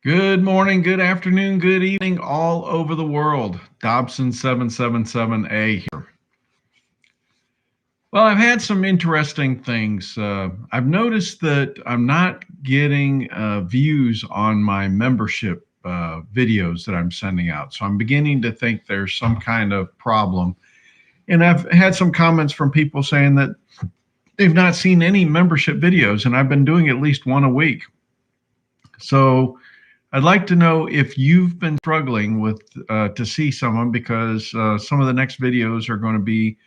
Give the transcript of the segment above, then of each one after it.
Good morning, good afternoon, good evening, all over the world. Dobson777a here. Well, I've had some interesting things. I've noticed that I'm not getting views on my membership videos that I'm sending out. So I'm beginning to think there's some kind of problem. And I've had some comments from people saying that they've not seen any membership videos, and I've been doing at least one a week. So I'd like to know if you've been struggling with to see someone because some of the next videos are going to be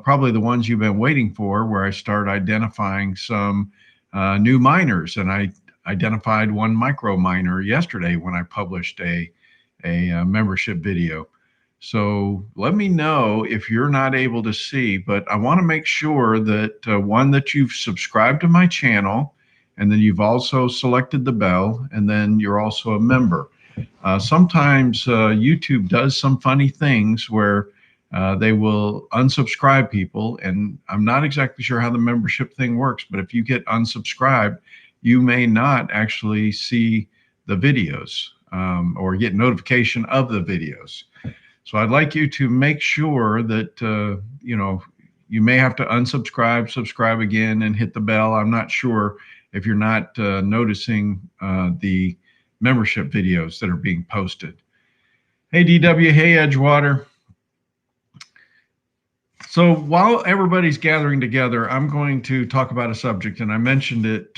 probably the ones you've been waiting for, where I start identifying some new miners, and I identified one micro miner yesterday when I published a membership video. So let me know if you're not able to see, but I want to make sure that one, that you've subscribed to my channel, and then you've also selected the bell, and then you're also a member. Sometimes YouTube does some funny things where they will unsubscribe people, and I'm not exactly sure how the membership thing works, but if you get unsubscribed, you may not actually see the videos or get notification of the videos. So I'd like you to make sure that, you may have to unsubscribe, subscribe again, and hit the bell. I'm not sure if you're not noticing the membership videos that are being posted. Hey, DW. Hey, Edgewater. So while everybody's gathering together, I'm going to talk about a subject, and I mentioned it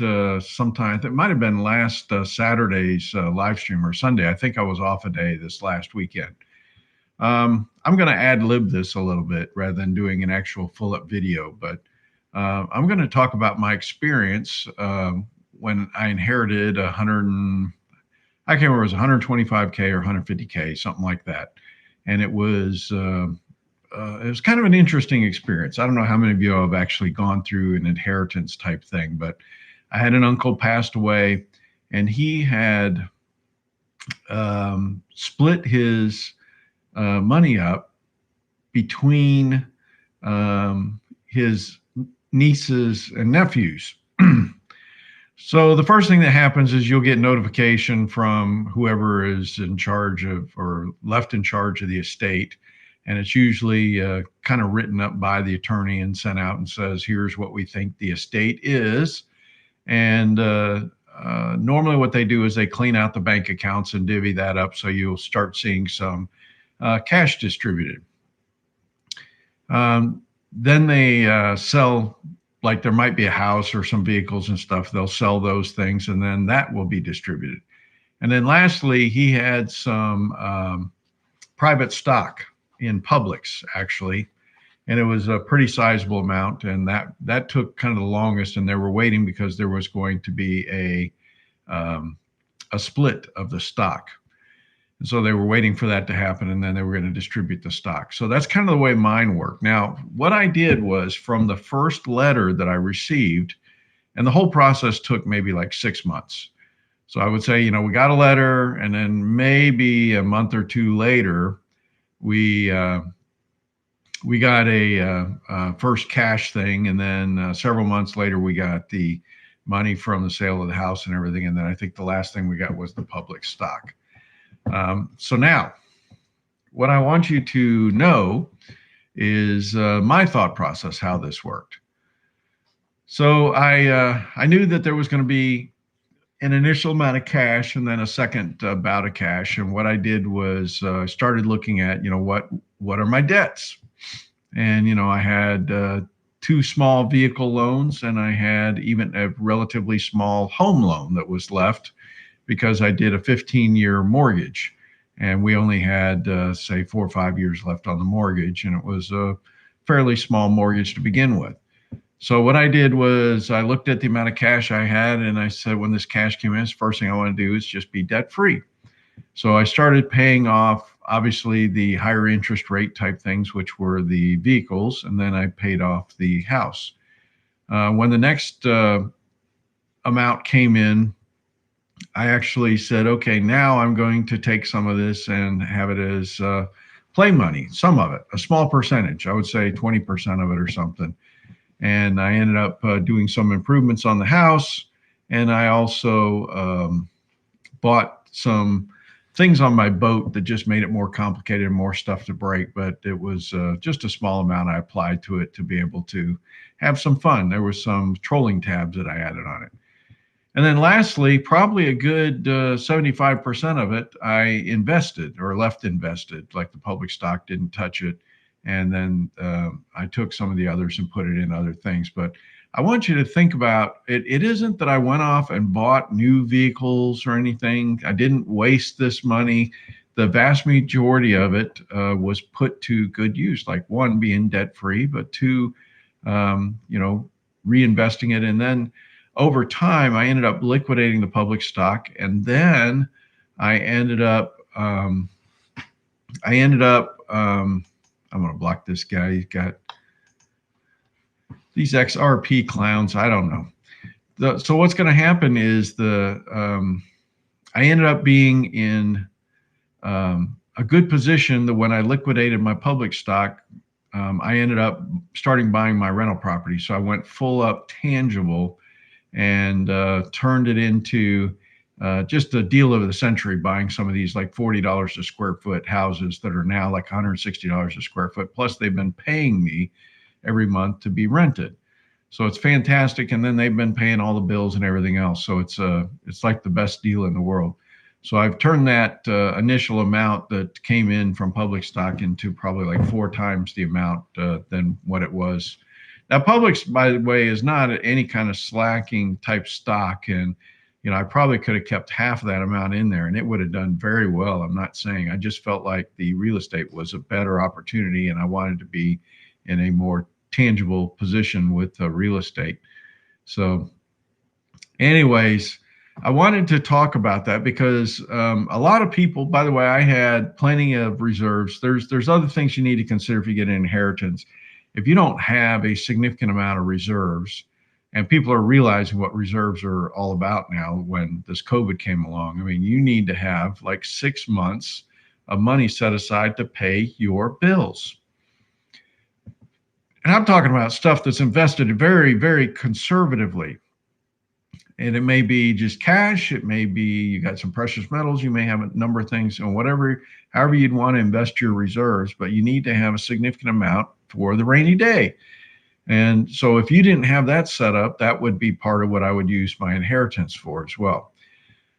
sometime. It might have been last Saturday's live stream or Sunday. I think I was off a day this last weekend. I'm going to ad-lib this a little bit rather than doing an actual full-up video, but I'm going to talk about my experience when I inherited I can't remember, it was 125K or 150K, something like that. And it was kind of an interesting experience. I don't know how many of you have actually gone through an inheritance type thing, but I had an uncle passed away, and he had split his money up between his nieces and nephews. So the first thing that happens is you'll get notification from whoever is in charge of or left in charge of the estate. And it's usually kind of written up by the attorney and sent out and says, here's what we think the estate is. And normally what they do is they clean out the bank accounts and divvy that up. So you'll start seeing some cash distributed. Then they sell, like there might be a house or some vehicles and stuff. They'll sell those things, and then that will be distributed. And then lastly, he had some private stock in Publix, actually, and it was a pretty sizable amount, and that took kind of the longest, and they were waiting because there was going to be a split of the stock. And so they were waiting for that to happen, and then they were going to distribute the stock. So that's kind of the way mine worked. Now, what I did was, from the first letter that I received, and the whole process took maybe like 6 months. So I would say, we got a letter, and then maybe a month or two later, we got a first cash thing, and then several months later, we got the money from the sale of the house and everything. And then I think the last thing we got was the public stock. So now, what I want you to know is my thought process, how this worked. So I knew that there was going to be an initial amount of cash and then a second bout of cash. And what I did was started looking at, what are my debts? And, I had 2 small vehicle loans, and I had even a relatively small home loan that was left because I did a 15-year mortgage, and we only had, say, 4 or 5 years left on the mortgage, and it was a fairly small mortgage to begin with. So what I did was I looked at the amount of cash I had, and I said, when this cash came in, the first thing I want to do is just be debt-free. So I started paying off, obviously, the higher interest rate type things, which were the vehicles, and then I paid off the house. When the next amount came in, I actually said, okay, now I'm going to take some of this and have it as play money, some of it, a small percentage, I would say 20% of it or something. And I ended up doing some improvements on the house. And I also bought some things on my boat that just made it more complicated and more stuff to break. But it was just a small amount I applied to it to be able to have some fun. There was some trolling tabs that I added on it. And then lastly, probably a good 75% of it, I invested or left invested, like the public stock, didn't touch it. And then I took some of the others and put it in other things. But I want you to think about it. It isn't that I went off and bought new vehicles or anything. I didn't waste this money. The vast majority of it was put to good use, like one, being debt free, but two, reinvesting it. And then over time, I ended up liquidating the public stock, and then I ended up, I'm going to block this guy. He's got these XRP clowns. I don't know. So what's going to happen is I ended up being in a good position that when I liquidated my public stock, I ended up starting buying my rental property. So I went full up tangible and turned it into just a deal of the century, buying some of these like $40 a square foot houses that are now like $160 a square foot. Plus, they've been paying me every month to be rented. So it's fantastic. And then they've been paying all the bills and everything else. So it's like the best deal in the world. So I've turned that initial amount that came in from public stock into probably like 4 times the amount than what it was. Now, Publix, by the way, is not any kind of slacking type stock. And, I probably could have kept half of that amount in there and it would have done very well. I'm not saying. I just felt like the real estate was a better opportunity and I wanted to be in a more tangible position with real estate. So anyways, I wanted to talk about that because a lot of people, by the way, I had plenty of reserves. There's other things you need to consider if you get an inheritance. If you don't have a significant amount of reserves, and people are realizing what reserves are all about now when this COVID came along. I mean, you need to have like 6 months of money set aside to pay your bills. And I'm talking about stuff that's invested very, very conservatively. And it may be just cash. It may be you got some precious metals. You may have a number of things and however you'd want to invest your reserves, but you need to have a significant amount for the rainy day. And so if you didn't have that set up, that would be part of what I would use my inheritance for as well.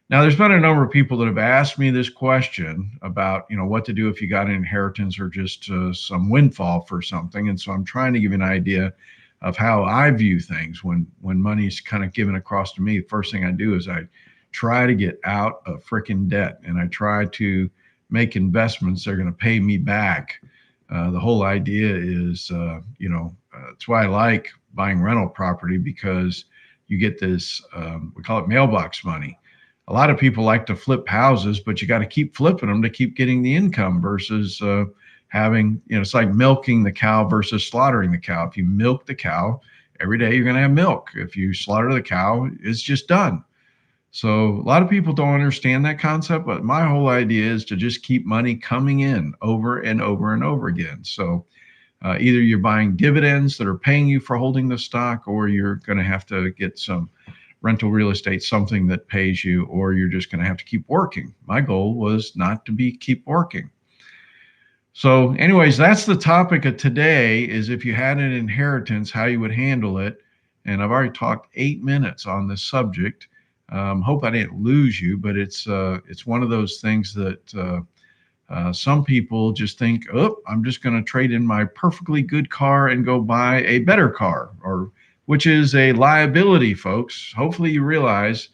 Now, there's been a number of people that have asked me this question about, what to do if you got an inheritance or just some windfall for something. And so I'm trying to give you an idea of how I view things when money's kind of given across to me. The first thing I do is I try to get out of freaking debt and I try to make investments that are going to pay me back. The whole idea is, that's why I like buying rental property because you get this, we call it mailbox money. A lot of people like to flip houses, but you got to keep flipping them to keep getting the income versus having, it's like milking the cow versus slaughtering the cow. If you milk the cow every day, you're going to have milk. If you slaughter the cow, it's just done. So a lot of people don't understand that concept, but my whole idea is to just keep money coming in over and over and over again. So either you're buying dividends that are paying you for holding the stock, or you're going to have to get some rental real estate, something that pays you, or you're just going to have to keep working. My goal was not to keep working. So anyways, that's the topic of today, is if you had an inheritance, how you would handle it. And I've already talked 8 minutes on this subject. Hope I didn't lose you, but it's one of those things that some people just think, oh, I'm just going to trade in my perfectly good car and go buy a better car, which is a liability, folks. Hopefully you realize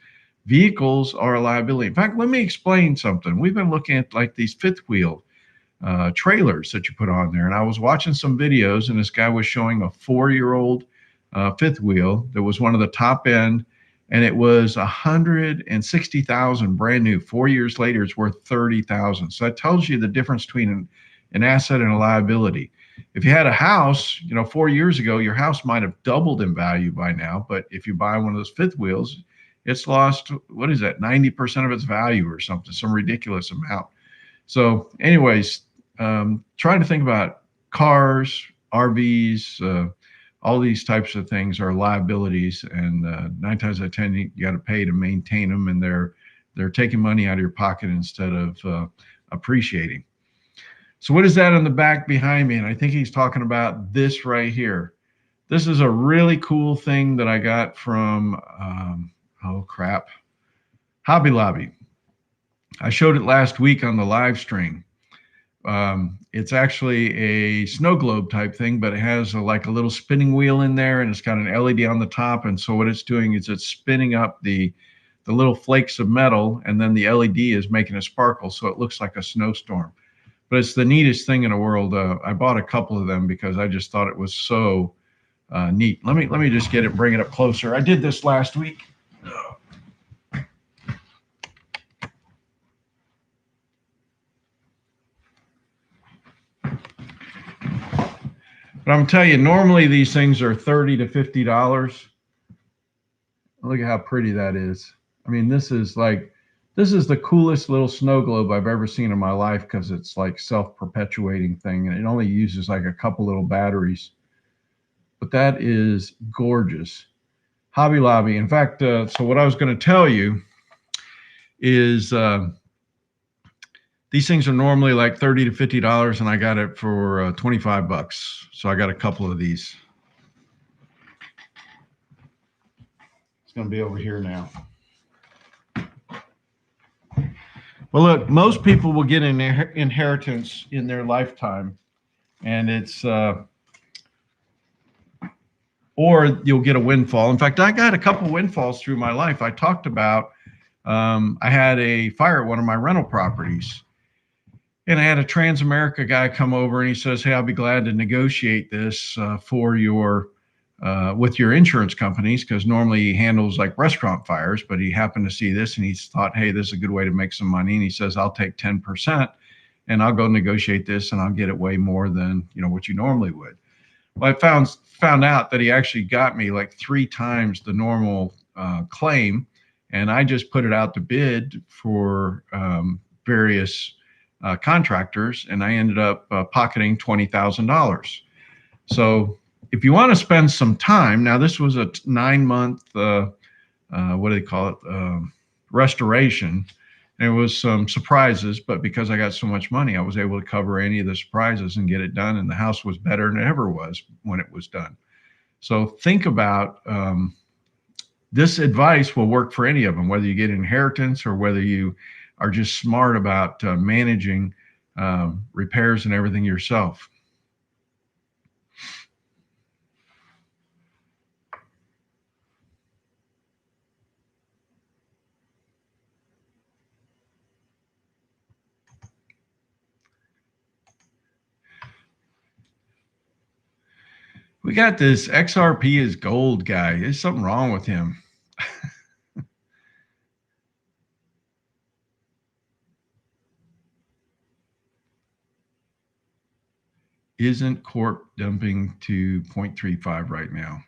vehicles are a liability. In fact, let me explain something. We've been looking at like these fifth wheel trailers that you put on there. And I was watching some videos and this guy was showing a 4-year-old fifth wheel that was one of the top end. And it was $160,000 brand new. 4 years later, it's worth $30,000. So that tells you the difference between an asset and a liability. If you had a house, 4 years ago, your house might have doubled in value by now. But if you buy one of those fifth wheels, it's lost, 90% of its value or something, some ridiculous amount. So anyways, trying to think about cars, RVs, all these types of things are liabilities, and 9 times out of 10, you got to pay to maintain them, and they're they're taking money out of your pocket instead of appreciating. So what is that on the back behind me? And I think he's talking about this right here. This is a really cool thing that I got from, oh crap, Hobby Lobby. I showed it last week on the live stream. It's actually a snow globe type thing, but it has like a little spinning wheel in there, and it's got an LED on the top. And so what it's doing is it's spinning up the little flakes of metal, and then the LED is making a sparkle, so it looks like a snowstorm. But it's the neatest thing in the world. I bought a couple of them because I just thought it was so neat. Let me just get it, bring it up closer. I did this last week. But I'm telling you, normally these things are $30 to $50. Look at how pretty that is. I mean, this is the coolest little snow globe I've ever seen in my life, because it's like self-perpetuating thing, and it only uses like a couple little batteries. But that is gorgeous. Hobby Lobby. In fact, so what I was going to tell you is these things are normally like $30 to $50, and I got it for 25 bucks. So I got a couple of these. It's going to be over here now. Well, look, most people will get an inheritance in their lifetime, and it's or you'll get a windfall. In fact, I got a couple windfalls through my life. I talked about I had a fire at one of my rental properties. And I had a Transamerica guy come over, and he says, "Hey, I'll be glad to negotiate this for your with your insurance companies," because normally he handles like restaurant fires. But he happened to see this, and he thought, "Hey, this is a good way to make some money." And he says, "I'll take 10%, and I'll go negotiate this, and I'll get it way more than what you normally would." Well, I found out that he actually got me like 3 times the normal claim, and I just put it out to bid for various contractors, and I ended up pocketing $20,000. So if you want to spend some time, now this was a 9-month, what do they call it, restoration. There was some surprises, but because I got so much money, I was able to cover any of the surprises and get it done, and the house was better than it ever was when it was done. So think about this advice will work for any of them, whether you get inheritance or whether you are just smart about managing repairs and everything yourself. We got this XRP is gold guy. There's something wrong with him. Isn't Corp dumping to 0.35 right now?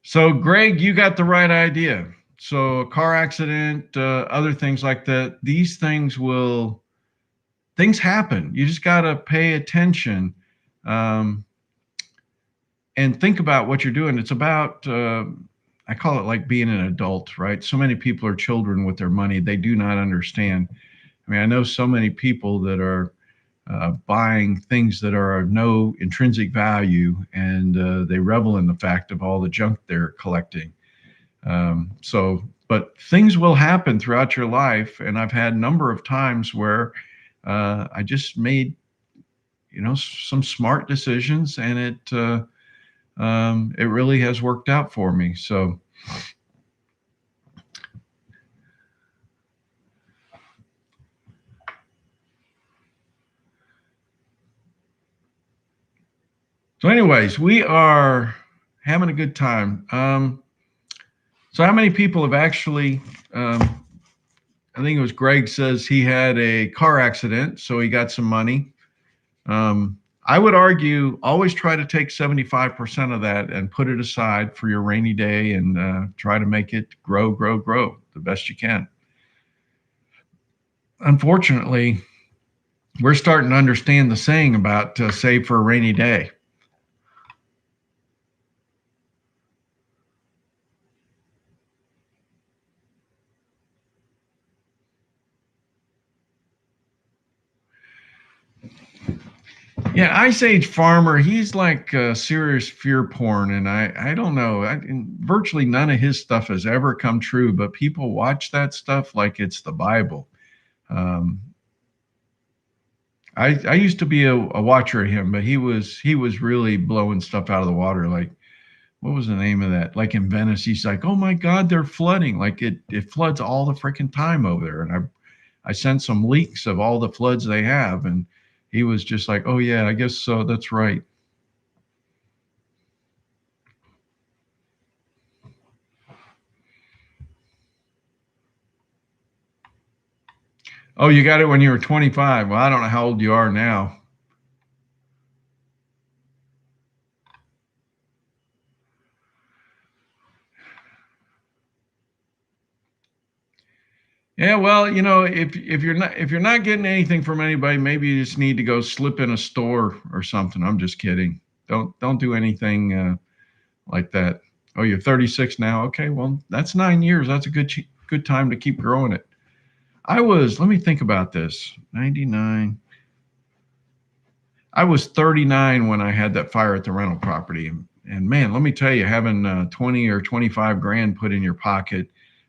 So, Greg, you got the right idea. So, a car accident, other things like that, these things happen. You just got to pay attention and think about what you're doing. It's about, I call it like being an adult, right? So many people are children with their money. They do not understand. I mean, I know so many people that are buying things that are of no intrinsic value, and they revel in the fact of all the junk they're collecting. But things will happen throughout your life, and I've had a number of times where I just made, some smart decisions, and it really has worked out for me. So. So anyways, we are having a good time. So how many people have actually, I think it was Greg says he had a car accident, so he got some money. I would argue always try to take 75% of that and put it aside for your rainy day, and try to make it grow, grow, grow the best you can. Unfortunately, we're starting to understand the saying about save for a rainy day. Yeah, Ice Age Farmer, he's like serious fear porn, and I don't know. Virtually none of his stuff has ever come true, but people watch that stuff like it's the Bible. Um, I used to be a watcher of him, but he was really blowing stuff out of the water. Like, what was the name of that? Like in Venice, he's like, "Oh my God, they're flooding! Like it floods all the freaking time over there." And I sent some leaks of all the floods they have, and he was just like, "Oh yeah, I guess so. That's right." Oh, you got it when you were 25. Well, I don't know how old you are now. Yeah, well, if you're not getting anything from anybody, maybe you just need to go slip in a store or something. I'm just kidding. Don't do anything like that. Oh, you're 36 now. Okay, well, that's 9 years. That's a good time to keep growing it. Let me think about this. 99. I was 39 when I had that fire at the rental property. And man, let me tell you, having 20 or 25 grand put in your pocket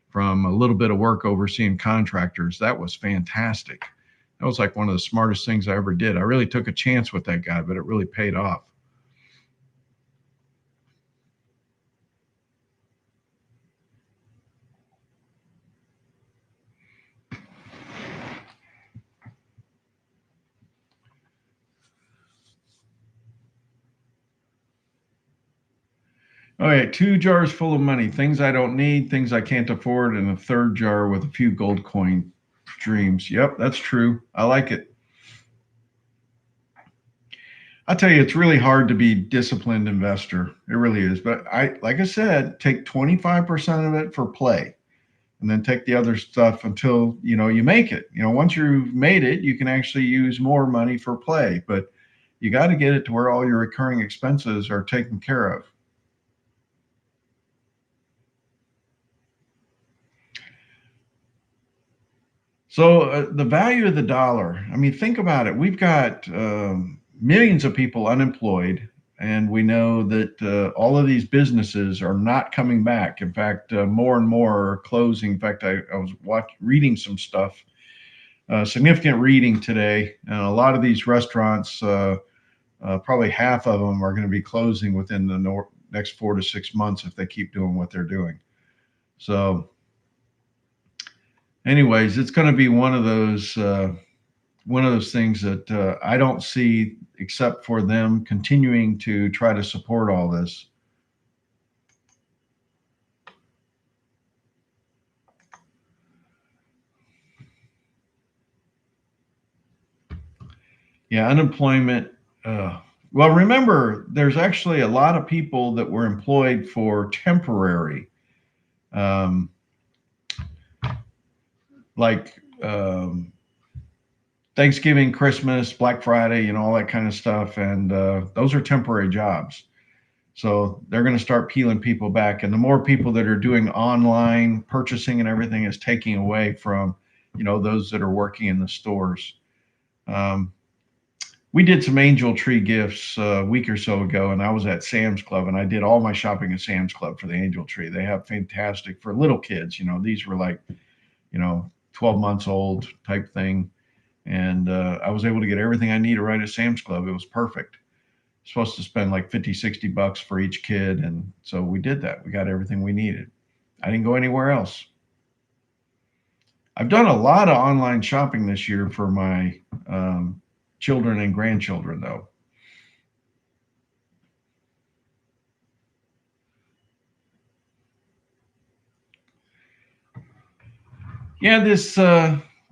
from a little bit of work overseeing contractors, that was fantastic. That was like one of the smartest things I ever did. I really took a chance with that guy, but it really paid off. All right, 2 jars full of money, things I don't need, things I can't afford, and a third jar with a few gold coin dreams. Yep, that's true. I like it. I'll tell you, it's really hard to be disciplined investor. It really is. But like I said, take 25% of it for play, and then take the other stuff until you make it. Once you've made it, you can actually use more money for play. But you got to get it to where all your recurring expenses are taken care of. So the value of the dollar. I mean, think about it. We've got millions of people unemployed, and we know that all of these businesses are not coming back. In fact, more and more are closing. In fact, I was reading some stuff, significant reading today. A lot of these restaurants, probably half of them, are going to be closing within the next 4 to 6 months if they keep doing what they're doing. So, anyways, it's going to be one of those things that I don't see except for them continuing to try to support all this. Yeah, unemployment. Well, remember, there's actually a lot of people that were employed for temporary, um, like Thanksgiving, Christmas, Black Friday, all that kind of stuff. And those are temporary jobs. So they're going to start peeling people back. And the more people that are doing online purchasing and everything is taking away from, those that are working in the stores. Um, we did some angel tree gifts a week or so ago, and I was at Sam's Club, and I did all my shopping at Sam's Club for the angel tree. They have fantastic for little kids. These were like, 12 months old type thing. And I was able to get everything I needed right at Sam's Club. It was perfect. Supposed to spend like 50, $60 for each kid. And so we did that. We got everything we needed. I didn't go anywhere else. I've done a lot of online shopping this year for my children and grandchildren, though. Yeah, this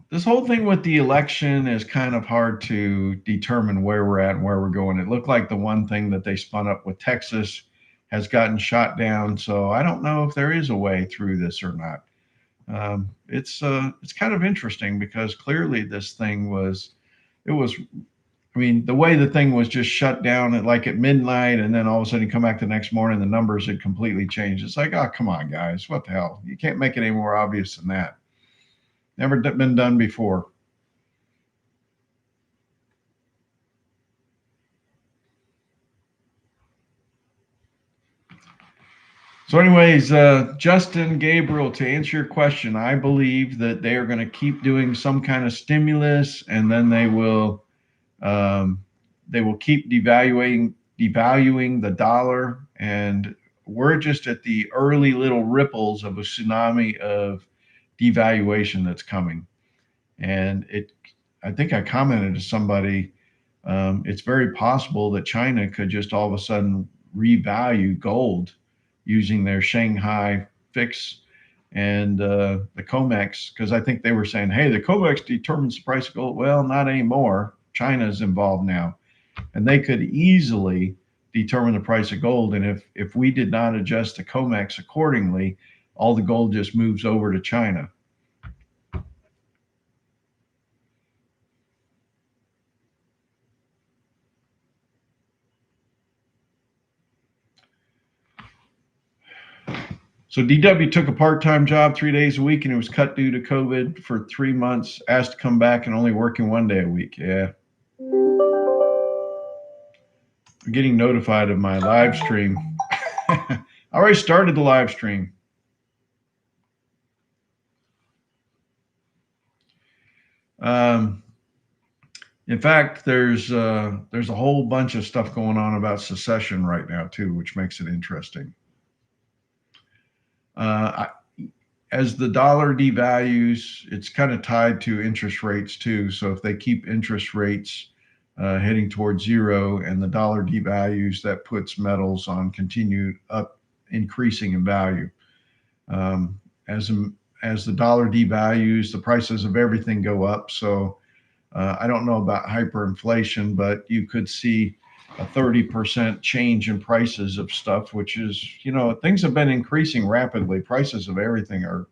This whole thing with the election is kind of hard to determine where we're at and where we're going. It looked like the one thing that they spun up with Texas has gotten shot down. So I don't know if there is a way through this or not. It's kind of interesting because clearly this thing was it was I mean the way the thing was just shut down at midnight, and then all of a sudden you come back the next morning, the numbers had completely changed. It's like, oh, come on, guys, what the hell? You can't make it any more obvious than that. Never been done before. So, anyways, Justin, Gabriel, to answer your question, I believe that they are going to keep doing some kind of stimulus, and then um, they will keep devaluing the dollar, and we're just at the early little ripples of a tsunami of devaluation that's coming. And I think I commented to somebody, it's very possible that China could just all of a sudden revalue gold using their Shanghai fix and the COMEX, because I think they were saying, hey, the COMEX determines the price of gold. Well, not anymore. China's involved now, and they could easily determine the price of gold. And if we did not adjust the COMEX accordingly, all the gold just moves over to China. So DW took a part-time job 3 days a week, and it was cut due to COVID for 3 months. Asked to come back and only working 1 day a week. Yeah, I'm getting notified of my live stream. I already started the live stream. Um, in fact, there's a whole bunch of stuff going on about secession right now too, which makes it interesting. I, as the dollar devalues, it's kind of tied to interest rates too. So if they keep interest rates heading towards zero and the dollar devalues, that puts metals on continued up increasing in value. Um, as as the dollar devalues, the prices of everything go up. So I don't know about hyperinflation, but you could see a 30% change in prices of stuff, which is, things have been increasing rapidly. Prices of everything are,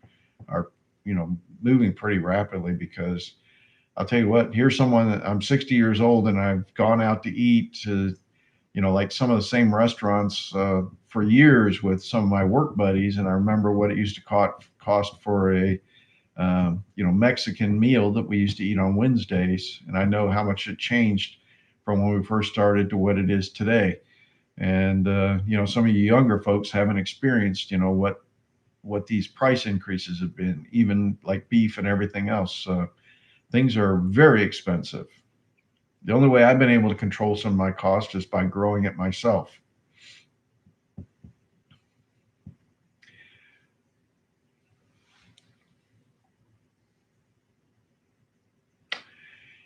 moving pretty rapidly because I'll tell you what, here's someone that I'm 60 years old and I've gone out to eat to, like some of the same restaurants for years with some of my work buddies. And I remember what it used to cost for a Mexican meal that we used to eat on Wednesdays. And I know how much it changed from when we first started to what it is today. And, some of you younger folks haven't experienced, what these price increases have been, even like beef and everything else. Things are very expensive. The only way I've been able to control some of my costs is by growing it myself.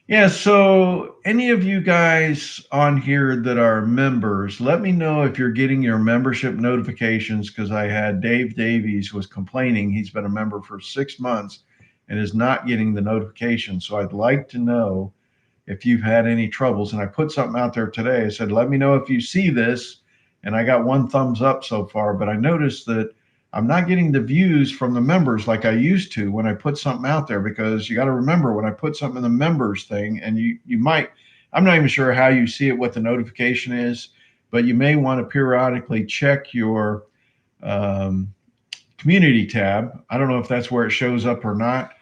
Yeah, so any of you guys on here that are members, let me know if you're getting your membership notifications, because I had Dave Davies was complaining he's been a member for 6 months and is not getting the notification. So I'd like to know if you've had any troubles. And I put something out there today. I said, let me know if you see this. And I got one thumbs up so far, but I noticed that I'm not getting the views from the members like I used to when I put something out there, because you got to remember when I put something in the members thing, and you might, I'm not even sure how you see it, what the notification is, but you may want to periodically check your community tab. I don't know if that's where it shows up or not,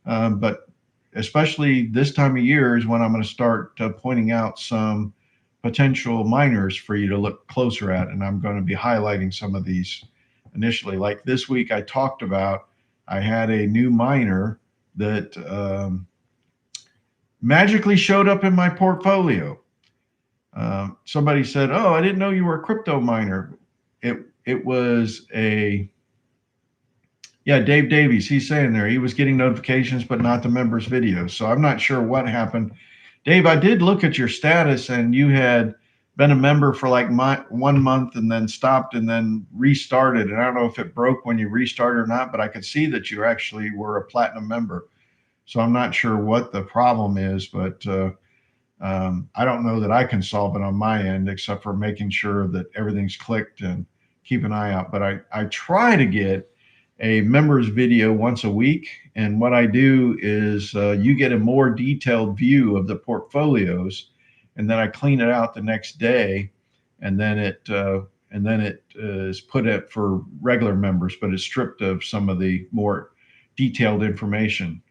but especially this time of year is when I'm going to start pointing out some potential miners for you to look closer at. And I'm going to be highlighting some of these initially. Like this week, I talked about, I had a new miner that magically showed up in my portfolio. Somebody said, "Oh, I didn't know you were a crypto miner." It was Dave Davies. He's saying there he was getting notifications, but not the members' videos. So I'm not sure what happened. Dave, I did look at your status, and you had been a member for like 1 month and then stopped and then restarted. And I don't know if it broke when you restarted or not, but I could see that you actually were a platinum member. So I'm not sure what the problem is, but I don't know that I can solve it on my end, except for making sure that everything's clicked and keep an eye out. But I try to get a members video once a week. And what I do is you get a more detailed view of the portfolios, and then I clean it out the next day, and then it is put it for regular members, but it's stripped of some of the more detailed information.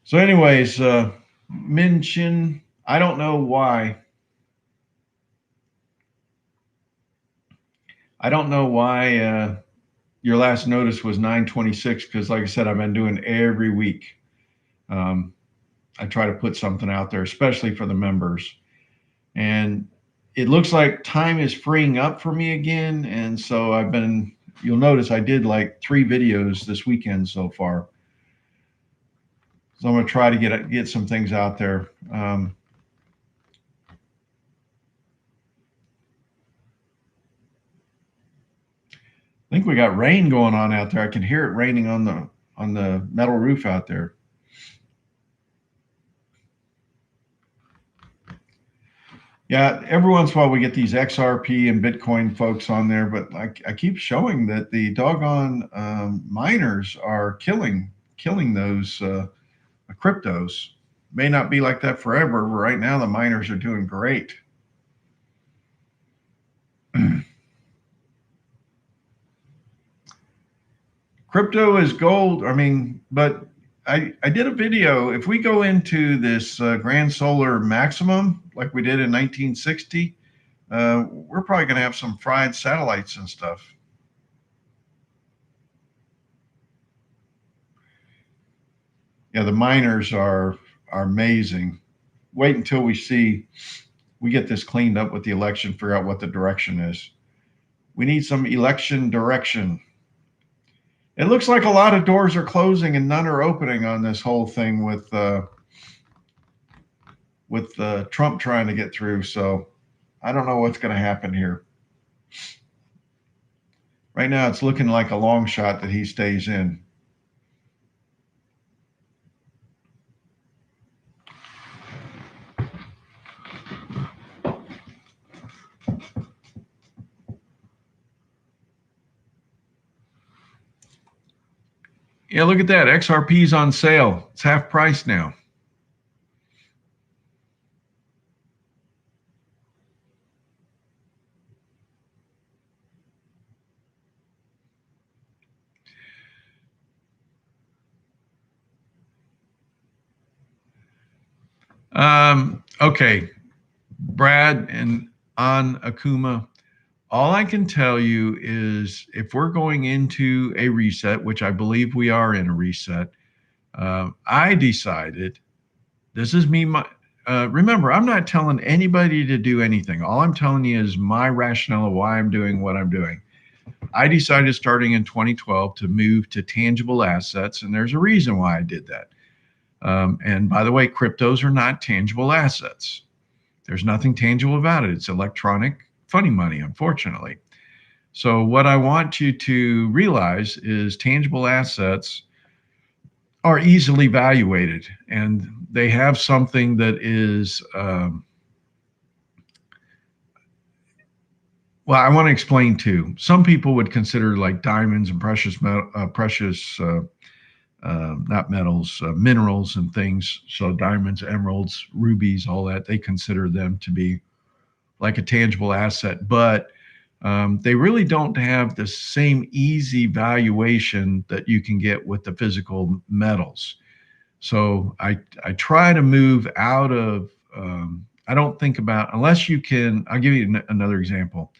So, anyways, mention. I don't know why. I don't know why your last notice was 9/26, because, like I said, I've been doing every week. Um, I try to put something out there, especially for the members. And it looks like time is freeing up for me again. And so you'll notice I did like 3 videos this weekend so far. So I'm going to try to get some things out there. I think we got rain going on out there. I can hear it raining on the metal roof out there. Yeah, every once in a while we get these XRP and Bitcoin folks on there, but I keep showing that the doggone miners are killing those cryptos. May not be like that forever, but right now the miners are doing great. Crypto is gold. I mean, but I did a video. If we go into this grand solar maximum like we did in 1960, we're probably going to have some fried satellites and stuff. Yeah, the miners are amazing. Wait until we get this cleaned up with the election, figure out what the direction is. We need some election direction. It looks like a lot of doors are closing and none are opening on this whole thing with Trump trying to get through. So I don't know what's going to happen here. Right now, it's looking like a long shot that he stays in. Yeah, look at that. XRP's on sale. It's half price now. Okay, Brad and on Akuma, all I can tell you is if we're going into a reset, which I believe we are in a reset, I decided, this is me. Remember, I'm not telling anybody to do anything. All I'm telling you is my rationale of why I'm doing what I'm doing. I decided starting in 2012 to move to tangible assets, and there's a reason why I did that. And by the way, cryptos are not tangible assets. There's nothing tangible about it. It's electronic funny money, unfortunately. So what I want you to realize is tangible assets are easily valuated, and they have something that is, well, I want to explain too. Some people would consider like diamonds and not metals, minerals and things. So diamonds, emeralds, rubies, all that, they consider them to be like a tangible asset, but they really don't have the same easy valuation that you can get with the physical metals. So I try to move out of, I don't think about, unless you can, I'll give you another example.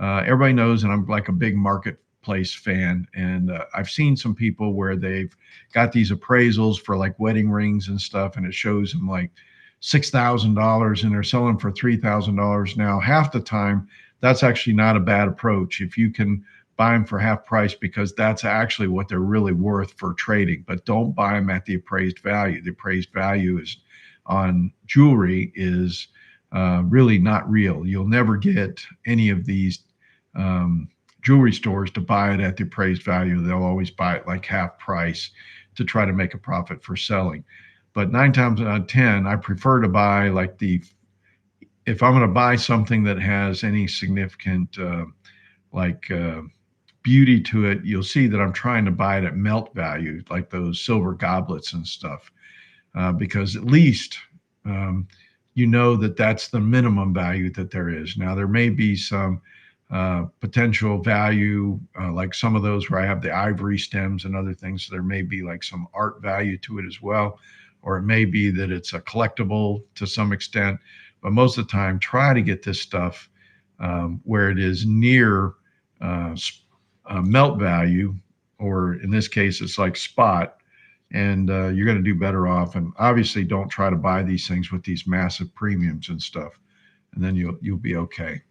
Everybody knows, and I'm like a big marketplace fan, and I've seen some people where they've got these appraisals for like wedding rings and stuff, and it shows them like $6,000 and they're selling for $3,000 now. Half the time, that's actually not a bad approach if you can buy them for half price, because that's actually what they're really worth for trading. But don't buy them at the appraised value. The appraised value is on jewelry is really not real. You'll never get any of these jewelry stores to buy it at the appraised value. They'll always buy it like half price to try to make a profit for selling. But 9 times out of 10, I prefer to buy like if I'm going to buy something that has any significant like beauty to it, you'll see that I'm trying to buy it at melt value, like those silver goblets and stuff, because at least you know that that's the minimum value that there is. Now, there may be some potential value, like some of those where I have the ivory stems and other things. So there may be like some art value to it as well, or it may be that it's a collectible to some extent. But most of the time, try to get this stuff where it is near melt value, or in this case, it's like spot, and you're going to do better off. And obviously, don't try to buy these things with these massive premiums and stuff, and then you'll be okay.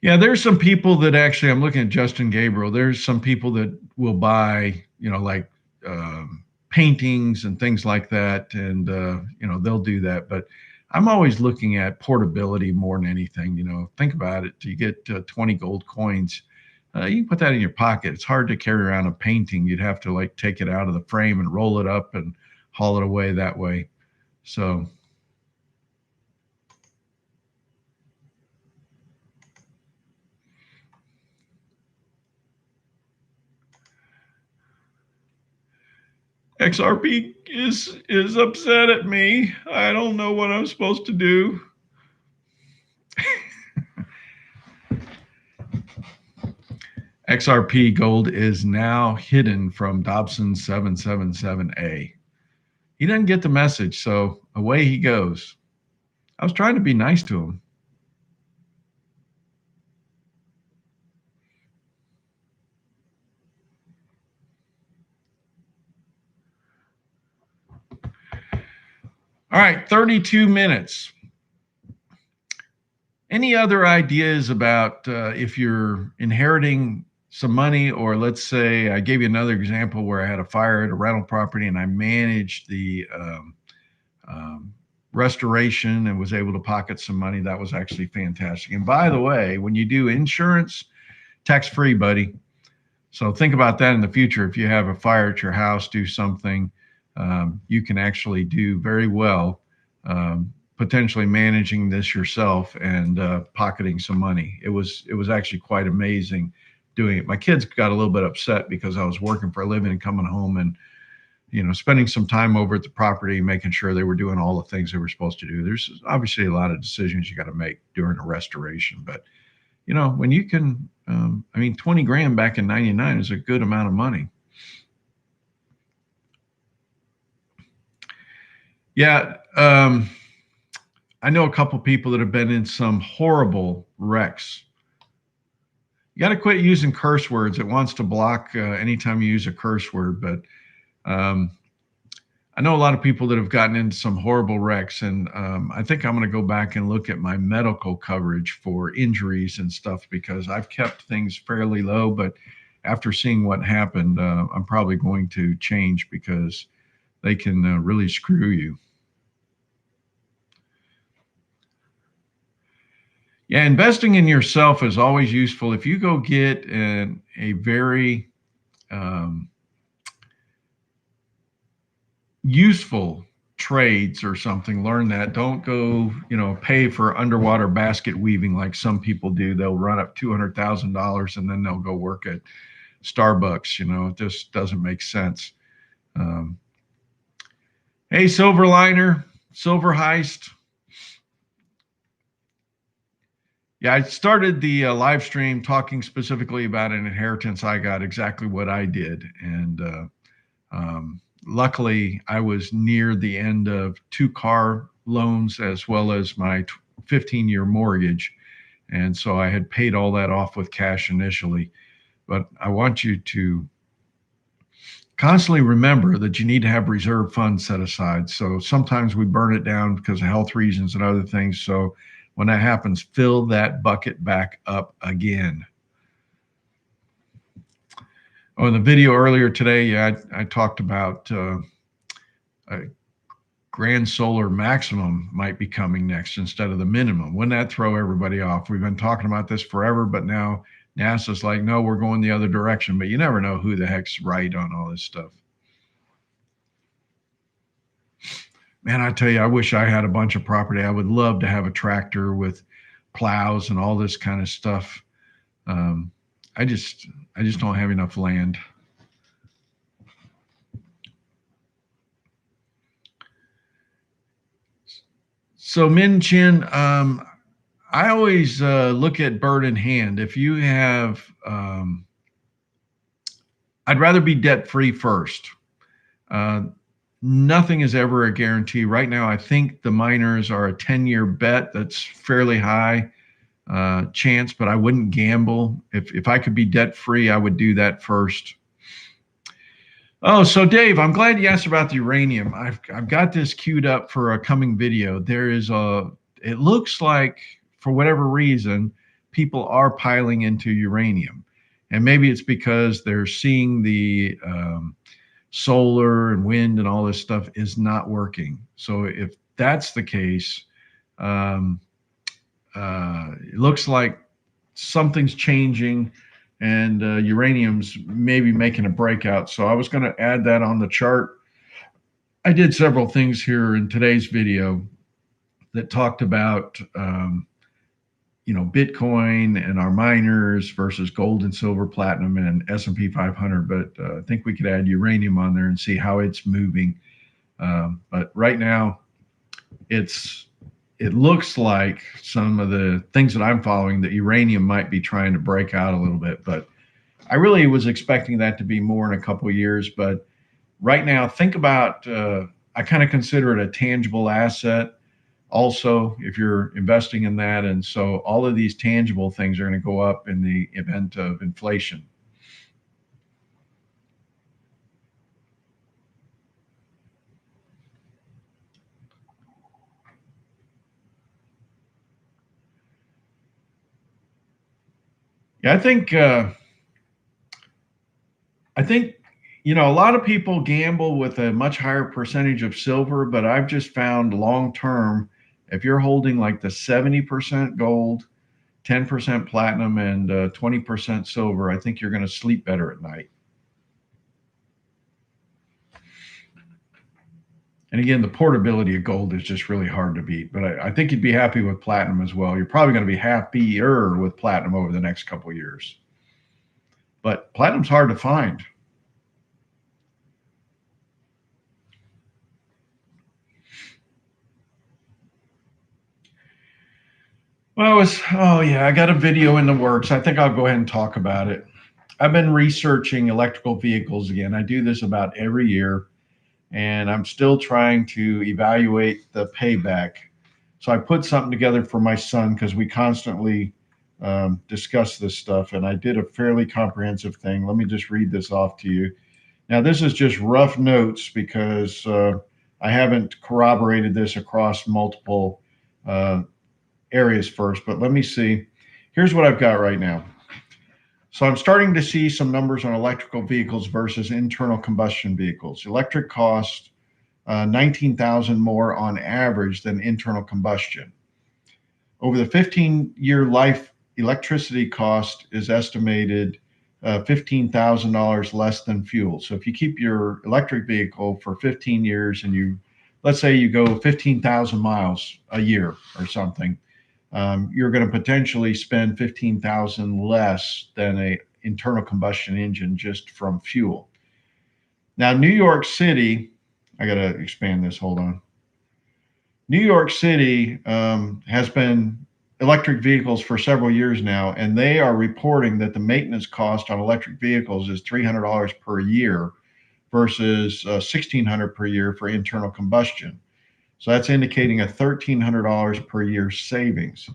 Yeah, there's some people that actually, I'm looking at Justin Gabriel. There's some people that will buy, like paintings and things like that. And, they'll do that. But I'm always looking at portability more than anything. Think about it. You get 20 gold coins. You can put that in your pocket. It's hard to carry around a painting. You'd have to like take it out of the frame and roll it up and haul it away that way. So, XRP is upset at me. I don't know what I'm supposed to do. XRP gold is now hidden from dobson777a. He doesn't get the message, so away he goes. I was trying to be nice to him. All right, 32 minutes. Any other ideas about if you're inheriting some money, or let's say I gave you another example where I had a fire at a rental property and I managed the restoration and was able to pocket some money. That was actually fantastic. And by the way, when you do insurance, tax-free, buddy. So think about that in the future. If you have a fire at your house, do something, you can actually do very well, potentially managing this yourself and pocketing some money. It was actually quite amazing doing it. My kids got a little bit upset because I was working for a living and coming home and spending some time over at the property, making sure they were doing all the things they were supposed to do. There's obviously a lot of decisions you got to make during a restoration, but when you can, 20 grand back in 99 is a good amount of money. Yeah. I know a couple people that have been in some horrible wrecks. You got to quit using curse words. It wants to block anytime you use a curse word, but I know a lot of people that have gotten into some horrible wrecks, and I think I'm going to go back and look at my medical coverage for injuries and stuff, because I've kept things fairly low, but after seeing what happened, I'm probably going to change, because they can really screw you. Yeah, investing in yourself is always useful. If you go get a very useful trades or something, learn that. Don't go, pay for underwater basket weaving like some people do. They'll run up $200,000 and then they'll go work at Starbucks. It just doesn't make sense. Hey, Silverliner, Silver Heist. Yeah, I started the live stream talking specifically about an inheritance I got, exactly what I did. And luckily, I was near the end of 2 car loans as well as my 15-year mortgage. And so I had paid all that off with cash initially. But I want you to constantly remember that you need to have reserve funds set aside. So sometimes we burn it down because of health reasons and other things. So when that happens, fill that bucket back up again. Oh, in the video earlier today, yeah, I talked about a grand solar maximum might be coming next instead of the minimum. Wouldn't that throw everybody off? We've been talking about this forever, but now NASA's like, no, we're going the other direction. But you never know who the heck's right on all this stuff. Man, I tell you, I wish I had a bunch of property. I would love to have a tractor with plows and all this kind of stuff. Um, I just, I just don't have enough land. So Min Chin, I always look at bird in hand. If you have, I'd rather be debt free first. Uh, Nothing is ever a guarantee. Right now, I think the miners are a 10-year bet. That's fairly high chance, but I wouldn't gamble. If I could be debt free, I would do that first. Oh, so Dave, I'm glad you asked about the uranium. I've got this queued up for a coming video. There is a, it looks like for whatever reason, people are piling into uranium. And maybe it's because they're seeing the solar and wind and all this stuff is not working. So if that's the case, it looks like something's changing and uranium's maybe making a breakout. So I was going to add that on the chart. I did several things here in today's video that talked about, Bitcoin and our miners versus gold and silver, platinum, and S&P 500. But I think we could add uranium on there and see how it's moving. But right now, it looks like some of the things that I'm following that uranium might be trying to break out a little bit, but I really was expecting that to be more in a couple of years. But right now, think about, I kind of consider it a tangible asset also if you're investing in that. And so all of these tangible things are going to go up in the event of inflation. Yeah, I think, a lot of people gamble with a much higher percentage of silver, but I've just found long term, if you're holding like the 70% gold, 10% platinum, and 20% silver, I think you're going to sleep better at night. And again, the portability of gold is just really hard to beat, but I think you'd be happy with platinum as well. You're probably going to be happier with platinum over the next couple of years. But platinum's hard to find. Well, oh yeah, I got a video in the works. I think I'll go ahead and talk about it. I've been researching electrical vehicles again. I do this about every year, and I'm still trying to evaluate the payback. So I put something together for my son because we constantly discuss this stuff, and I did a fairly comprehensive thing. Let me just read this off to you. Now, this is just rough notes because I haven't corroborated this across multiple areas first, but let me see. Here's what I've got right now. So I'm starting to see some numbers on electrical vehicles versus internal combustion vehicles. Electric cost 19,000 more on average than internal combustion. Over the 15-year life, electricity cost is estimated $15,000 less than fuel. So if you keep your electric vehicle for 15 years and let's say you go 15,000 miles a year or something, you're going to potentially spend 15,000 less than a internal combustion engine just from fuel. Now, New York City, I got to expand this, hold on. New York City has been electric vehicles for several years now, and they are reporting that the maintenance cost on electric vehicles is $300 per year versus $1,600 per year for internal combustion. So that's indicating a $1,300 per year savings.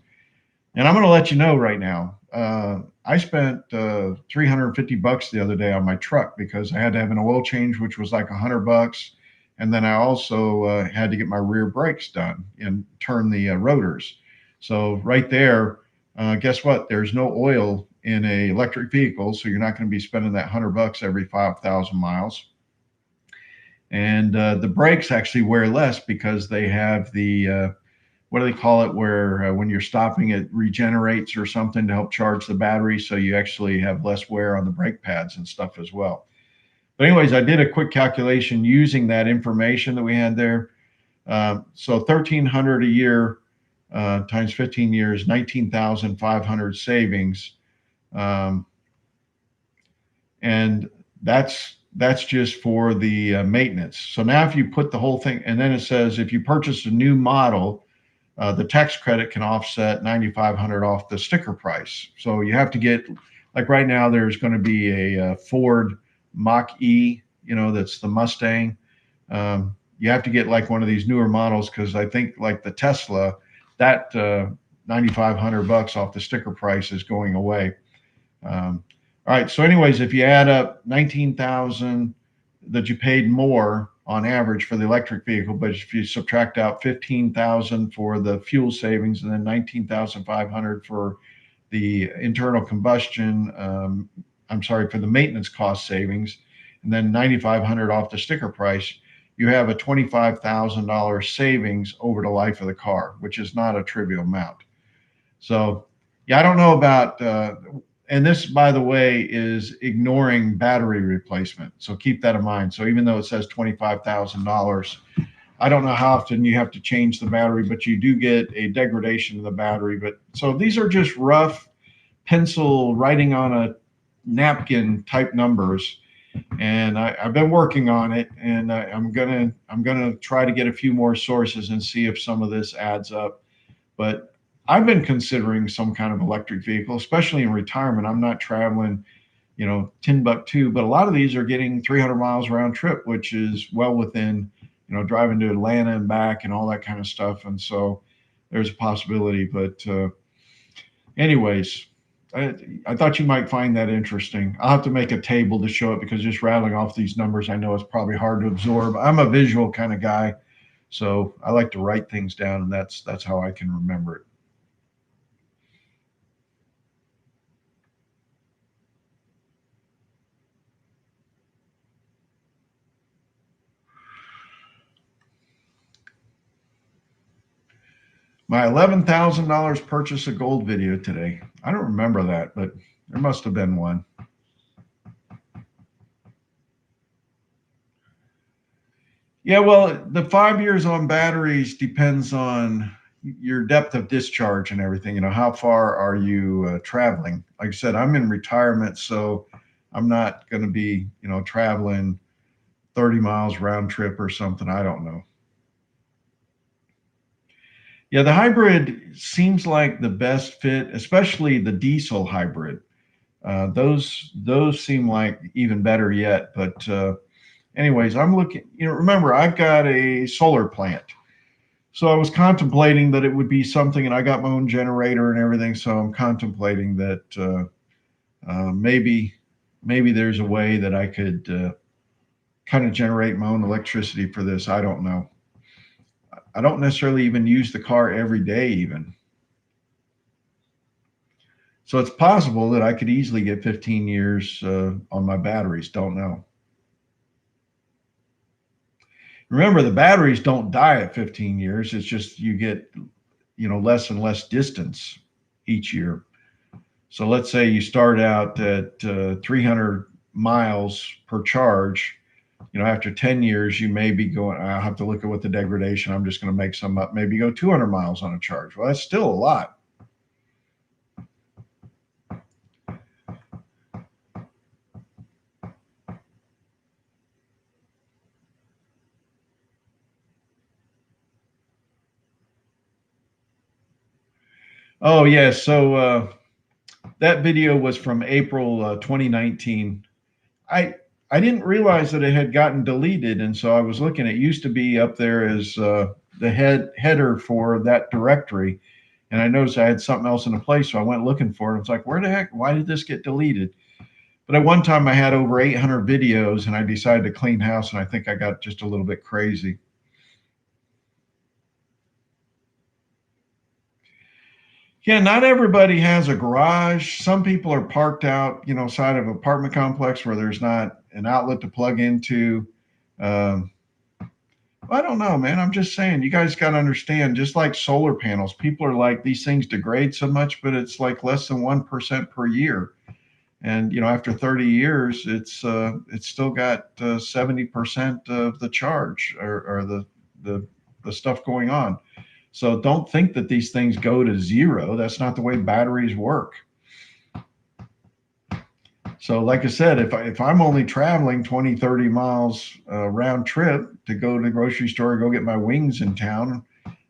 And I'm going to let you know right now, I spent $350 the other day on my truck because I had to have an oil change, which was like $100. And then I also had to get my rear brakes done and turn the rotors. So right there, guess what? There's no oil in a electric vehicle, so you're not going to be spending that $100 every 5,000 miles. And the brakes actually wear less because they have the what do they call it, where when you're stopping it regenerates or something to help charge the battery, so you actually have less wear on the brake pads and stuff as well. But anyways, I did a quick calculation using that information that we had there. So 1,300 a year times 15 years, 19,500 savings. And that's just for the maintenance. So now if you put the whole thing, and then it says if you purchase a new model, the tax credit can offset 9,500 off the sticker price. So you have to get, like right now, there's going to be a Ford Mach-E, that's the Mustang. You have to get like one of these newer models, because I think like the Tesla, that $9,500 off the sticker price is going away. All right. So anyways, if you add up 19,000 that you paid more on average for the electric vehicle, but if you subtract out 15,000 for the fuel savings and then 19,500 for the internal combustion, for the maintenance cost savings, and then 9,500 off the sticker price, you have a $25,000 savings over the life of the car, which is not a trivial amount. So yeah, I don't know about, and this, by the way, is ignoring battery replacement. So keep that in mind. So even though it says $25,000, I don't know how often you have to change the battery, but you do get a degradation of the battery. But so these are just rough pencil writing on a napkin type numbers. And I've been working on it, and I'm gonna try to get a few more sources and see if some of this adds up. But I've been considering some kind of electric vehicle, especially in retirement. I'm not traveling, Timbuktu, but a lot of these are getting 300 miles round trip, which is well within, driving to Atlanta and back and all that kind of stuff. And so there's a possibility. But anyways, I thought you might find that interesting. I'll have to make a table to show it, because just rattling off these numbers, I know it's probably hard to absorb. I'm a visual kind of guy, so I like to write things down, and that's how I can remember it. My $11,000 purchase of gold video today. I don't remember that, but there must have been one. Yeah, well, the 5 years on batteries depends on your depth of discharge and everything. How far are you traveling? Like I said, I'm in retirement, so I'm not going to be, traveling 30 miles round trip or something. I don't know. Yeah, the hybrid seems like the best fit, especially the diesel hybrid. Those seem like even better yet. But anyways, I'm looking. Remember, I've got a solar plant, so I was contemplating that it would be something, and I got my own generator and everything. So I'm contemplating that maybe there's a way that I could kind of generate my own electricity for this. I don't know. I don't necessarily even use the car every day even. So it's possible that I could easily get 15 years on my batteries. Don't know. Remember, the batteries don't die at 15 years. It's just you get, less and less distance each year. So let's say you start out at 300 miles per charge. After 10 years, you may be going, I'll have to look at what the degradation, I'm just going to make some up, maybe go 200 miles on a charge. Well, that's still a lot. Oh, yeah. So that video was from April 2019. I didn't realize that it had gotten deleted, and so I was looking. It used to be up there as the header for that directory, and I noticed I had something else in the place, so I went looking for it. It's like, where the heck? Why did this get deleted? But at one time, I had over 800 videos, and I decided to clean house, and I think I got just a little bit crazy. Yeah, not everybody has a garage. Some people are parked out, side of an apartment complex where there's not an outlet to plug into. Um, I don't know, man. I'm just saying, you guys got to understand, just like solar panels, people are like, these things degrade so much, but it's like less than 1% per year. And, after 30 years, it's still got 70% of the charge or the, the stuff going on. So don't think that these things go to zero. That's not the way batteries work. So, like I said, if I'm only traveling 20, 30 miles round trip to go to the grocery store, go get my wings in town,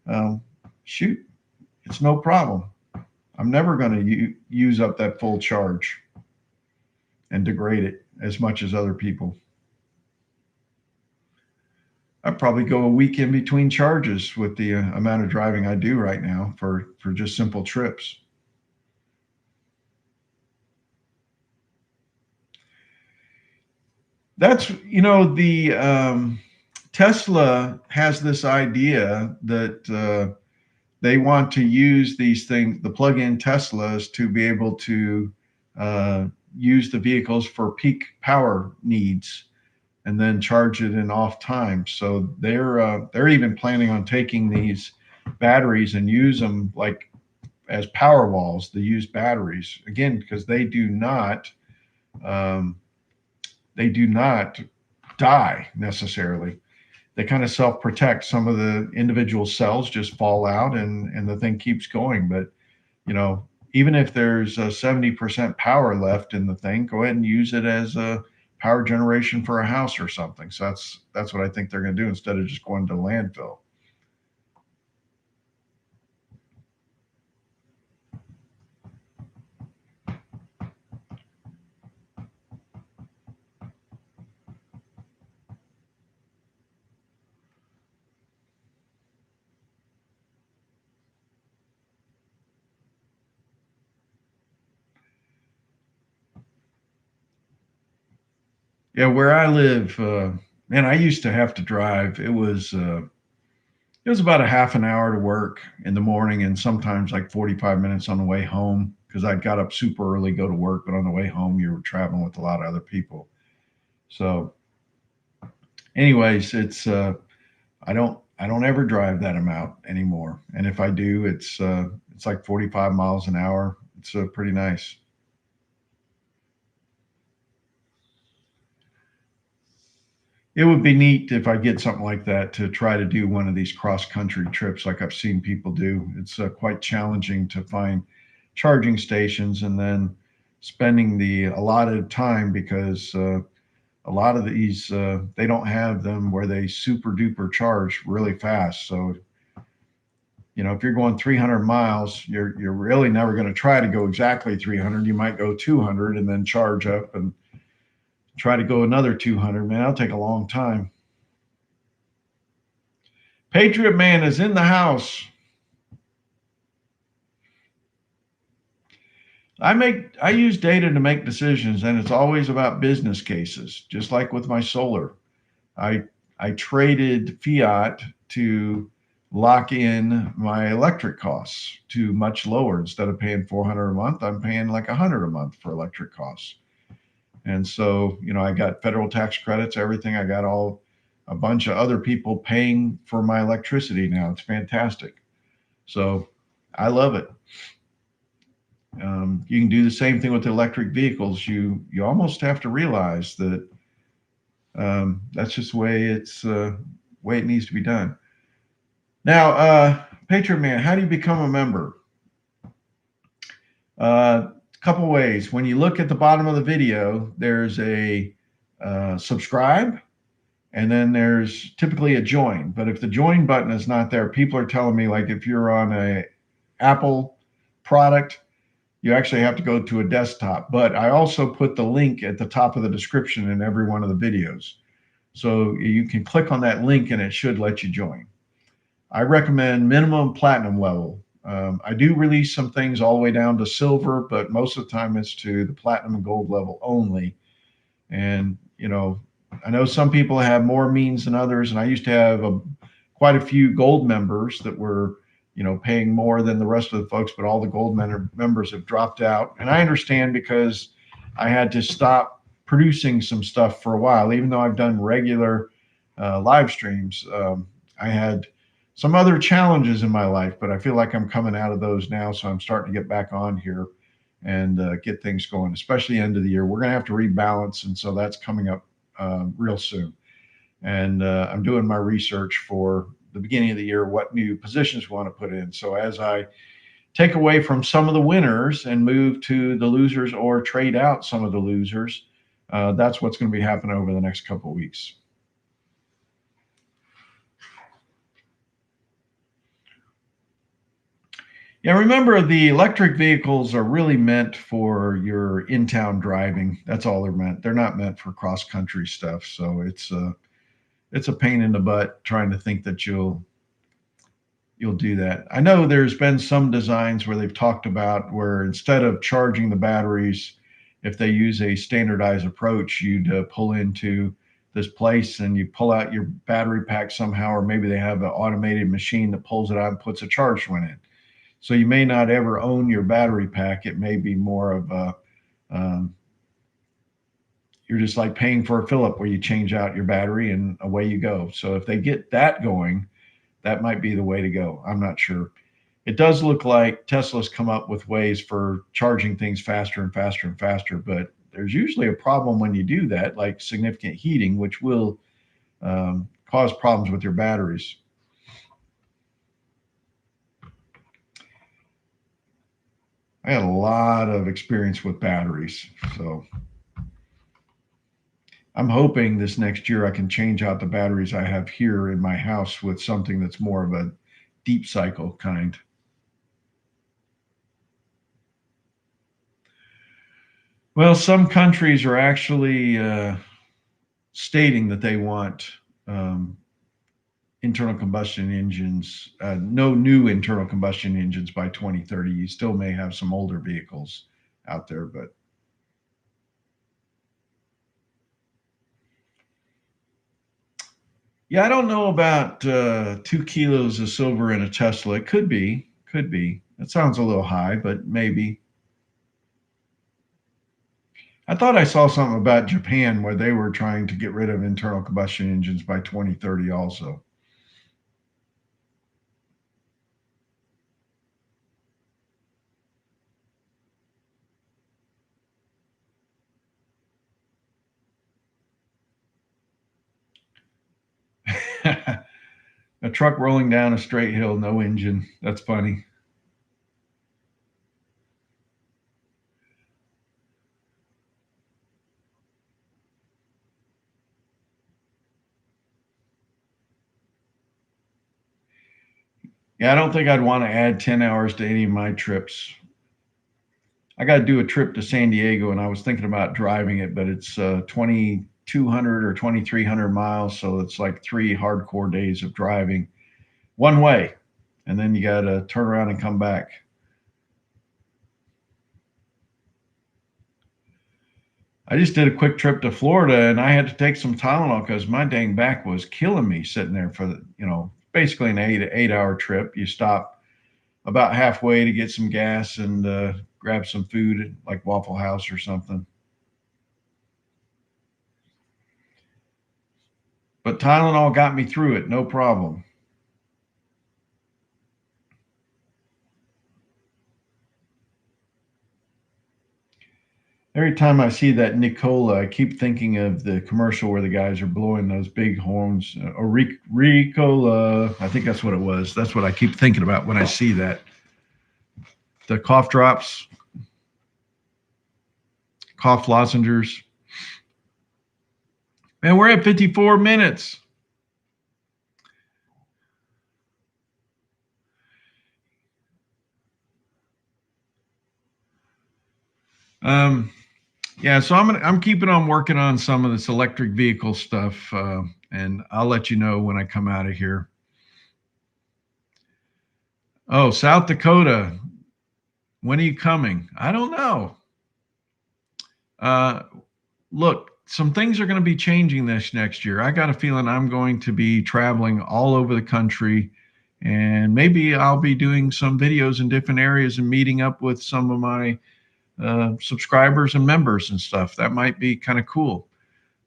um, shoot, it's no problem. I'm never going to use up that full charge and degrade it as much as other people. I probably go a week in between charges with the amount of driving I do right now for just simple trips. That's the Tesla has this idea that they want to use these things, the plug-in Teslas, to be able to uh, use the vehicles for peak power needs and then charge it in off time. So they're even planning on taking these batteries and use them like as power walls. To use batteries again because um, they do not die necessarily. They kind of self protect. Some of the individual cells just fall out and the thing keeps going. But, you know, even if there's a 70% power left in the thing, go ahead and use it as a power generation for a house or something. So that's what I think they're going to do instead of just going to landfill. Yeah, where I live, man, I used to have to drive. It was about a half an hour to work in the morning and sometimes like 45 minutes on the way home because I got up super early, go to work, but on the way home you were traveling with a lot of other people. So, anyways, I don't ever drive that amount anymore. And if I do, it's like 45 miles an hour. It's pretty nice. It would be neat if I get something like that to try to do one of these cross country trips like I've seen people do. It's quite challenging to find charging stations and then spending the allotted time because a lot of these they don't have them where they super duper charge really fast. So if you're going 300 miles, you're really never going to try to go exactly 300. You might go 200 and then charge up and try to go another 200. Man, that'll take a long time. Patriot Man is in the house. I use data to make decisions, and it's always about business cases. Just like with my solar, I I traded fiat to lock in my electric costs to much lower. Instead of paying 400 a month, I'm paying like 100 a month for electric costs. And so, I got federal tax credits, everything. I got a bunch of other people paying for my electricity now. It's fantastic. So I love it. You can do the same thing with electric vehicles. You almost have to realize that that's just the way it needs to be done. Now, Patriot Man, how do you become a member? A couple ways. When you look at the bottom of the video, there's a subscribe, and then there's typically a join. But if the join button is not there, people are telling me like if you're on a Apple product, you actually have to go to a desktop. But I also put the link at the top of the description in every one of the videos. So you can click on that link and it should let you join. I recommend minimum platinum level. I do release some things all the way down to silver, but most of the time it's to the platinum and gold level only. And, I know some people have more means than others, and I used to have quite a few gold members that were paying more than the rest of the folks, but all the gold members have dropped out. And I understand because I had to stop producing some stuff for a while, even though I've done regular live streams. I had some other challenges in my life, but I feel like I'm coming out of those now. So I'm starting to get back on here and get things going, especially end of the year. We're going to have to rebalance. And so that's coming up real soon. And I'm doing my research for the beginning of the year, what new positions we want to put in. So as I take away from some of the winners and move to the losers or trade out some of the losers, that's what's going to be happening over the next couple of weeks. Yeah, remember the electric vehicles are really meant for your in-town driving. That's all they're meant. They're not meant for cross-country stuff. So it's a pain in the butt trying to think that you'll do that. I know there's been some designs where they've talked about where instead of charging the batteries, if they use a standardized approach, you'd pull into this place and you pull out your battery pack somehow, or maybe they have an automated machine that pulls it out and puts a charged one in. So you may not ever own your battery pack. It may be more of a you're just like paying for a fill-up where you change out your battery and away you go. So if they get that going, that might be the way to go. I'm not sure. It does look like Tesla's come up with ways for charging things faster and faster and faster, but there's usually a problem when you do that, like significant heating, which will cause problems with your batteries. I had a lot of experience with batteries, so I'm hoping this next year I can change out the batteries I have here in my house with something that's more of a deep cycle kind. Well, some countries are actually stating that they want internal combustion engines, no new internal combustion engines by 2030. You still may have some older vehicles out there, but yeah, I don't know about 2 kilos of silver in a Tesla. It could be. That sounds a little high, but maybe. I thought I saw something about Japan where they were trying to get rid of internal combustion engines by 2030 also. A truck rolling down a straight hill, no engine. That's funny. Yeah, I don't think I'd want to add 10 hours to any of my trips. I got to do a trip to San Diego, and I was thinking about driving it, but it's 2,200 or 2,300 miles. So it's like 3 hardcore days of driving one way. And then you got to turn around and come back. I just did a quick trip to Florida and I had to take some Tylenol because my dang back was killing me sitting there for basically an 8 hour trip. You stop about halfway to get some gas and grab some food like Waffle House or something. But Tylenol got me through it, no problem. Every time I see that Nicola, I keep thinking of the commercial where the guys are blowing those big horns. Or Ricola, I think that's what it was. That's what I keep thinking about when I see that. The cough drops, cough lozenges. Man, we're at 54 minutes. Yeah, so I'm keeping on working on some of this electric vehicle stuff, and I'll let you know when I come out of here. Oh, South Dakota. When are you coming? I don't know. Uh, Look, some things are going to be changing this next year. I got a feeling I'm going to be traveling all over the country And maybe I'll be doing some videos in different areas and meeting up with some of my subscribers and members and stuff. That might be kind of cool.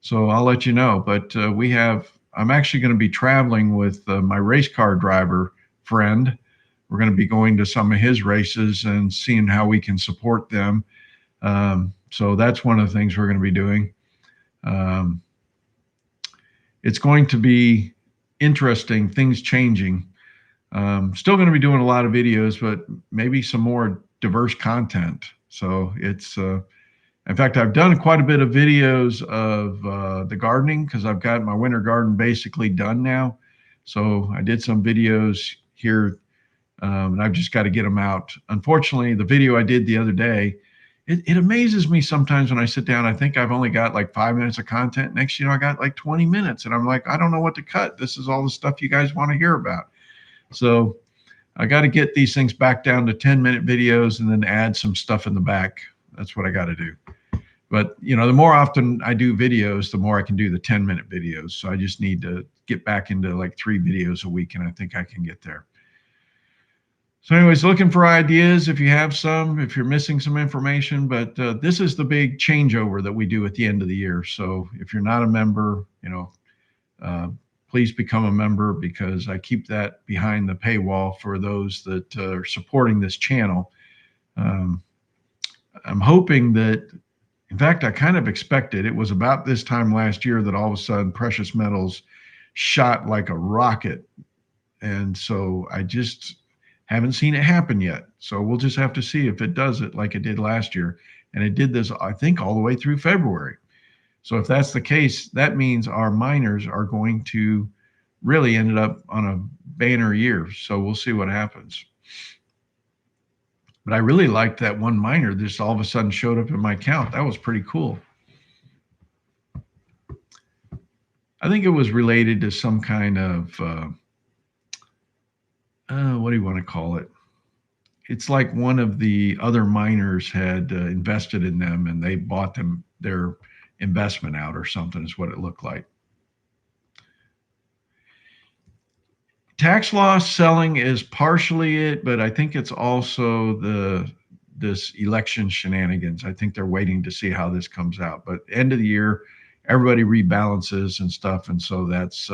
So I'll let you know. But I'm actually going to be traveling with my race car driver friend. We're going to be going to some of his races and seeing how we can support them. So that's one of the things we're going to be doing. It's going to be interesting, things changing. Still going to be doing a lot of videos, but maybe some more diverse content. So in fact, I've done quite a bit of videos of the gardening because I've got my winter garden basically done now. So I did some videos here, and I've just got to get them out. Unfortunately, the video I did the other day, it amazes me sometimes when I sit down. I think I've only got like 5 minutes of content. Next, I got like 20 minutes, and I'm like, I don't know what to cut. This is all the stuff you guys want to hear about. So I got to get these things back down to 10-minute videos and then add some stuff in the back. That's what I got to do. But, the more often I do videos, the more I can do the 10-minute videos. So I just need to get back into like 3 videos a week, and I think I can get there. So anyways, looking for ideas if you have some, if you're missing some information. But this is the big changeover that we do at the end of the year. So if you're not a member, please become a member, because I keep that behind the paywall for those that are supporting this channel. I'm hoping that, in fact, I kind of expected it was about this time last year that all of a sudden precious metals shot like a rocket. And so I just haven't seen it happen yet. So we'll just have to see if it does it like it did last year. And it did this, I think, all the way through February. So if that's the case, that means our miners are going to really end up on a banner year. So we'll see what happens. But I really liked that one miner just all of a sudden showed up in my account. That was pretty cool. I think it was related to some kind of, what do you want to call it? It's like one of the other miners had invested in them and they bought them their investment out or something is what it looked like. Tax loss selling is partially it, but I think it's also this election shenanigans. I think they're waiting to see how this comes out. But end of the year, everybody rebalances and stuff. And so that's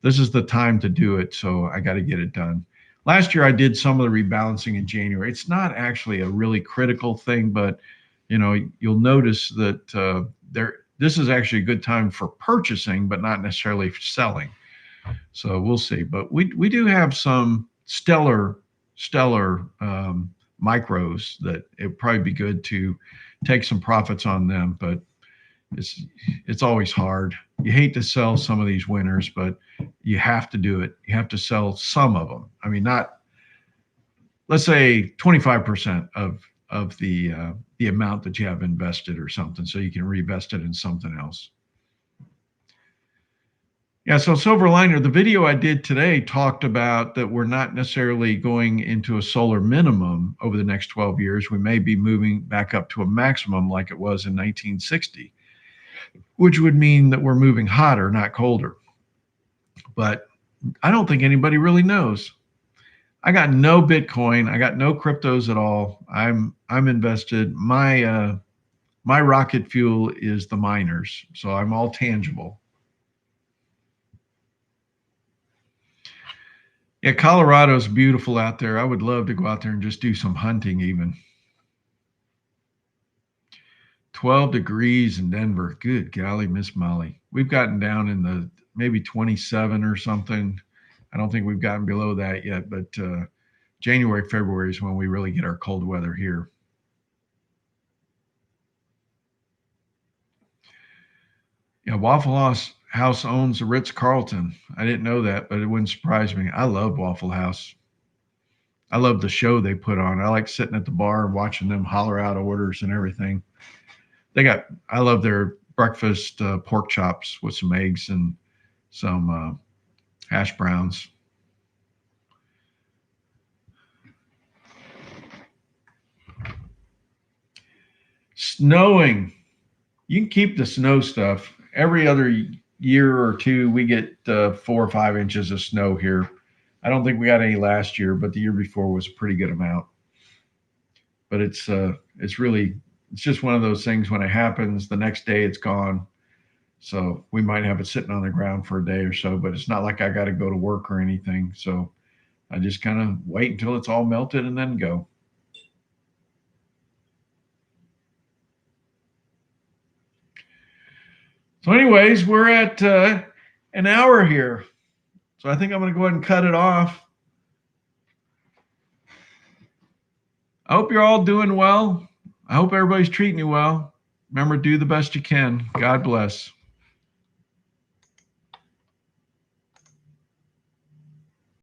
this is the time to do it. So I got to get it done. Last year, I did some of the rebalancing in January. It's not actually a really critical thing, but you'll notice that this is actually a good time for purchasing, but not necessarily for selling. So we'll see. But we do have some stellar micros that it'd probably be good to take some profits on them. But it's always hard. You hate to sell some of these winners, but you have to do it. You have to sell some of them. I mean, not, let's say 25% of the amount that you have invested or something, so you can reinvest it in something else. Yeah, so silver liner, the video I did today talked about that we're not necessarily going into a solar minimum over the next 12 years. We may be moving back up to a maximum like it was in 1960, which would mean that we're moving hotter, not colder. But I don't think anybody really knows. I got no Bitcoin. I got no cryptos at all. I'm invested. My rocket fuel is the miners, so I'm all tangible. Yeah, Colorado's beautiful out there. I would love to go out there and just do some hunting even. 12 degrees in Denver. Good golly, Miss Molly. We've gotten down in the maybe 27 or something. I don't think we've gotten below that yet, but January, February is when we really get our cold weather here. Yeah, Waffle House owns the Ritz-Carlton. I didn't know that, but it wouldn't surprise me. I love Waffle House. I love the show they put on. I like sitting at the bar and watching them holler out orders and everything. I love their breakfast pork chops with some eggs and some hash browns. Snowing. You can keep the snow stuff. Every other year or two, we get 4 or 5 inches of snow here. I don't think we got any last year, but the year before was a pretty good amount. But it's just one of those things. When it happens, the next day it's gone. So we might have it sitting on the ground for a day or so, but it's not like I got to go to work or anything. So I just kind of wait until it's all melted and then go. So anyways, we're at an hour here. So I think I'm going to go ahead and cut it off. I hope you're all doing well. I hope everybody's treating you well. Remember, do the best you can. God bless.